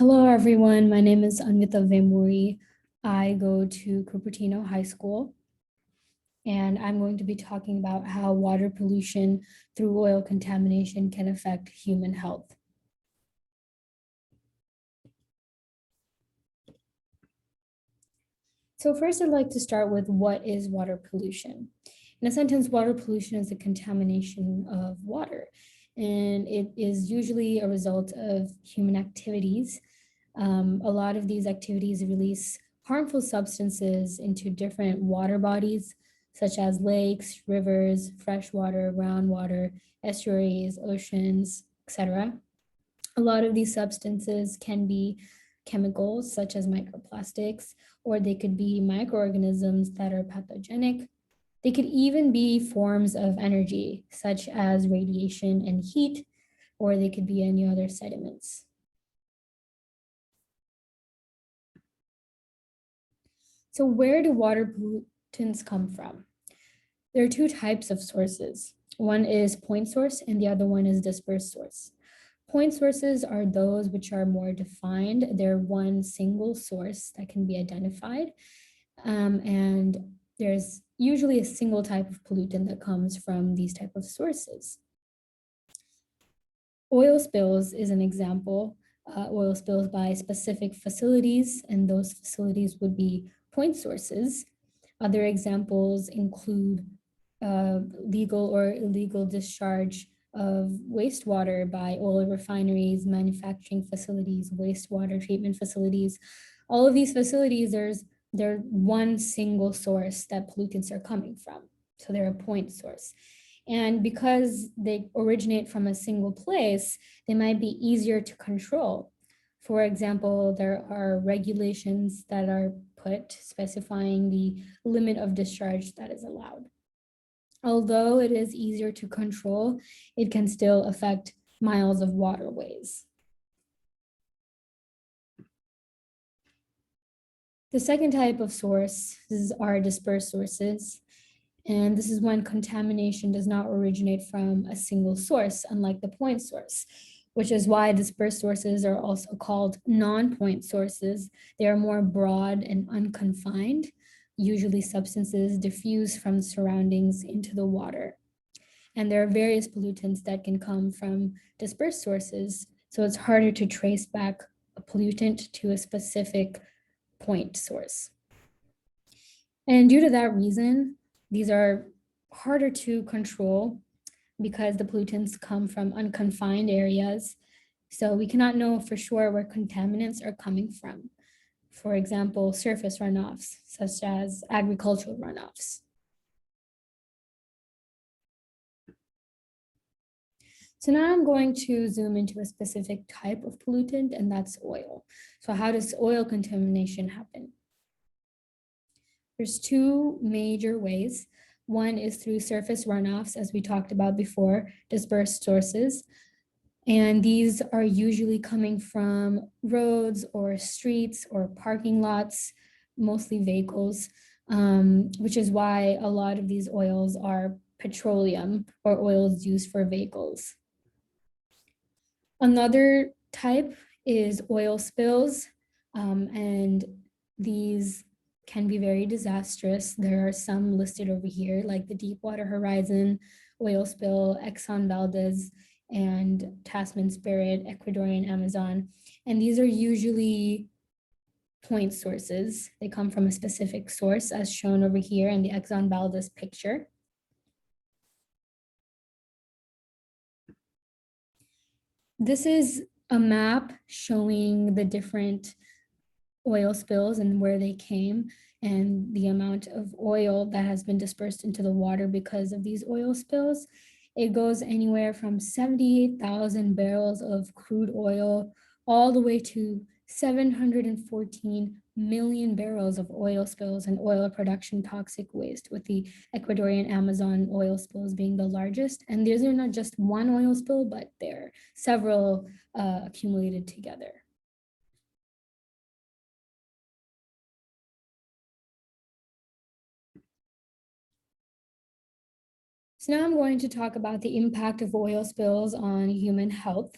Hello, everyone. My name is Anvita Vemuri. I go to Cupertino High School, and I'm going to be talking about how water pollution through oil contamination can affect human health. So first, I'd like to start with what is water pollution. In a sentence, water pollution is the contamination of water, and it is usually a result of human activities. A lot of these activities release harmful substances into different water bodies, such as lakes, rivers, freshwater, groundwater, estuaries, oceans, etc. A lot of these substances can be chemicals, such as microplastics, or they could be microorganisms that are pathogenic. They could even be forms of energy, such as radiation and heat, or they could be any other sediments. So where do water pollutants come from? There are two types of sources. One is point source and the other one is dispersed source. Point sources are those which are more defined. They're one single source that can be identified. And there's usually a single type of pollutant that comes from these type of sources. Oil spills is an example. Oil spills by specific facilities, and those facilities would be point sources. Other examples include legal or illegal discharge of wastewater by oil refineries, manufacturing facilities, wastewater treatment facilities. All of these facilities, they're one single source that pollutants are coming from. So they're a point source. And because they originate from a single place, they might be easier to control. For example, there are regulations that are put specifying the limit of discharge that is allowed. Although it is easier to control, it can still affect miles of waterways. The second type of sources are dispersed sources. And this is when contamination does not originate from a single source, unlike the point source, which is why dispersed sources are also called non-point sources. They are more broad and unconfined. Usually substances diffuse from the surroundings into the water. And there are various pollutants that can come from dispersed sources, so it's harder to trace back a pollutant to a specific point source. And due to that reason, these are harder to control because the pollutants come from unconfined areas. So we cannot know for sure where contaminants are coming from. For example, surface runoffs, such as agricultural runoffs. So now I'm going to zoom into a specific type of pollutant, and that's oil. So how does oil contamination happen? There's two major ways. One is through surface runoffs, as we talked about before, dispersed sources. And these are usually coming from roads or streets or parking lots, mostly vehicles, which is why a lot of these oils are petroleum or oils used for vehicles. Another type is oil spills, and these can be very disastrous. There are some listed over here, like the Deepwater Horizon oil spill, Exxon Valdez, and Tasman Spirit, Ecuadorian Amazon. And these are usually point sources. They come from a specific source, as shown over here in the Exxon Valdez picture. This is a map showing the different oil spills and where they came and the amount of oil that has been dispersed into the water because of these oil spills. It goes anywhere from 78,000 barrels of crude oil all the way to 714 million barrels of oil spills and oil production toxic waste, with the Ecuadorian Amazon oil spills being the largest. And these are not just one oil spill, but they're several accumulated together. So now I'm going to talk about the impact of oil spills on human health.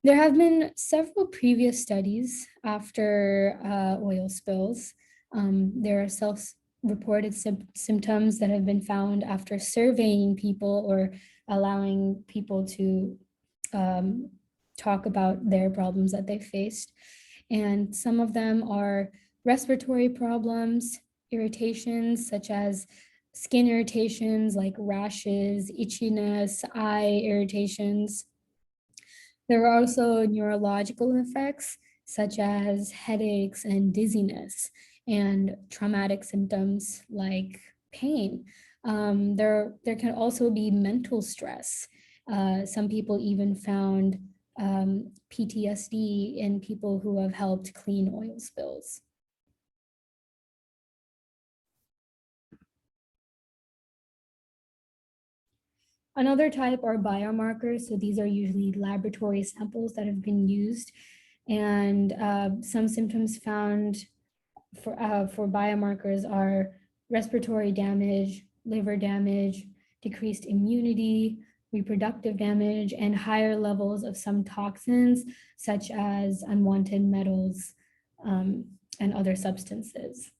There have been several previous studies after oil spills. There are self-reported symptoms that have been found after surveying people or allowing people to talk about their problems that they faced. And some of them are respiratory problems, irritations such as skin irritations like rashes, itchiness, eye irritations. There are also neurological effects such as headaches and dizziness, and traumatic symptoms like pain. There can also be mental stress. Some people even found PTSD in people who have helped clean oil spills. Another type are biomarkers. So these are usually laboratory samples that have been used. And some symptoms found for biomarkers are respiratory damage, liver damage, decreased immunity, reproductive damage, and higher levels of some toxins, such as unwanted metals and other substances.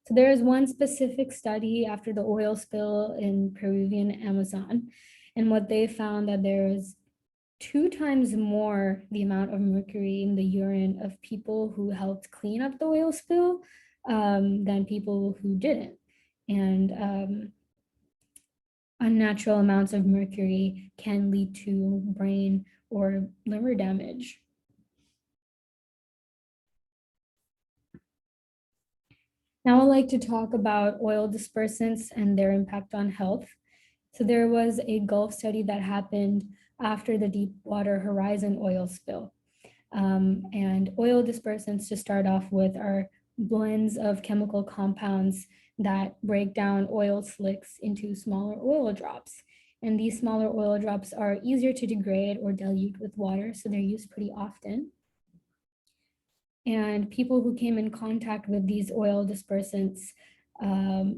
So there is one specific study after the oil spill in Peruvian Amazon, and what they found that there is 2 times more the amount of mercury in the urine of people who helped clean up the oil spill than people who didn't. And unnatural amounts of mercury can lead to brain or liver damage. Now I'd like to talk about oil dispersants and their impact on health. So there was a Gulf study that happened after the Deepwater Horizon oil spill. And oil dispersants, to start off with, are blends of chemical compounds that break down oil slicks into smaller oil drops. And these smaller oil drops are easier to degrade or dilute with water, so they're used pretty often. And people who came in contact with these oil dispersants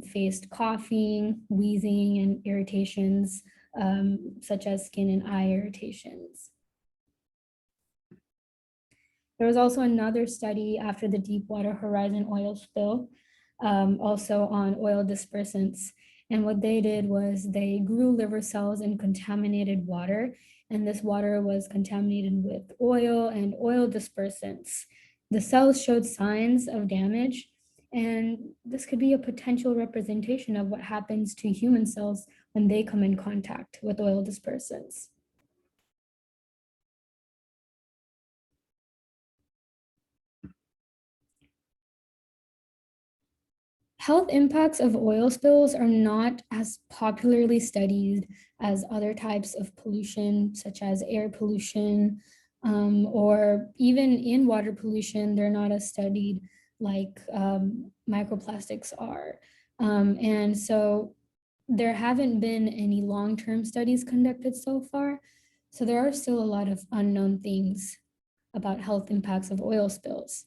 faced coughing, wheezing, and irritations, such as skin and eye irritations. There was also another study after the Deepwater Horizon oil spill, also on oil dispersants. And what they did was they grew liver cells in contaminated water, and this water was contaminated with oil and oil dispersants. The cells showed signs of damage, and this could be a potential representation of what happens to human cells when they come in contact with oil dispersants. Health impacts of oil spills are not as popularly studied as other types of pollution, such as air pollution, or even in water pollution, they're not as studied like microplastics are. And so there haven't been any long-term studies conducted so far. So there are still a lot of unknown things about health impacts of oil spills.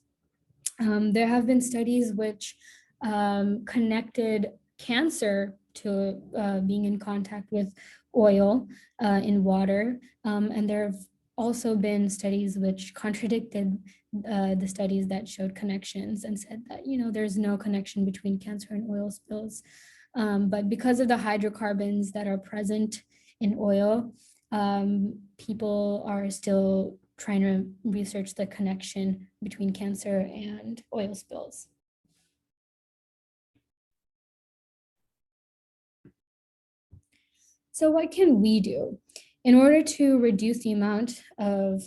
There have been studies which connected cancer to being in contact with oil in water. And there have also been studies which contradicted the studies that showed connections and said that, there's no connection between cancer and oil spills. But because of the hydrocarbons that are present in oil, people are still trying to research the connection between cancer and oil spills. So what can we do? In order to reduce the amount of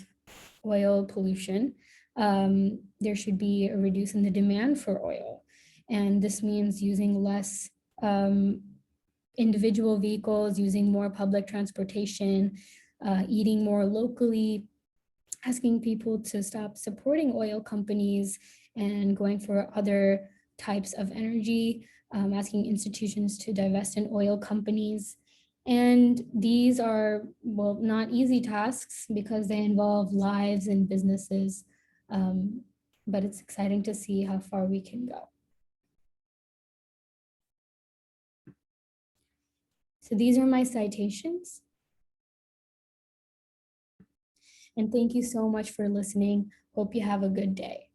oil pollution, there should be a reduce in the demand for oil. And this means using less individual vehicles, using more public transportation, eating more locally, asking people to stop supporting oil companies and going for other types of energy, asking institutions to divest in oil companies. And these are, well, not easy tasks because they involve lives and businesses, but it's exciting to see how far we can go. So these are my citations. And thank you so much for listening. Hope you have a good day.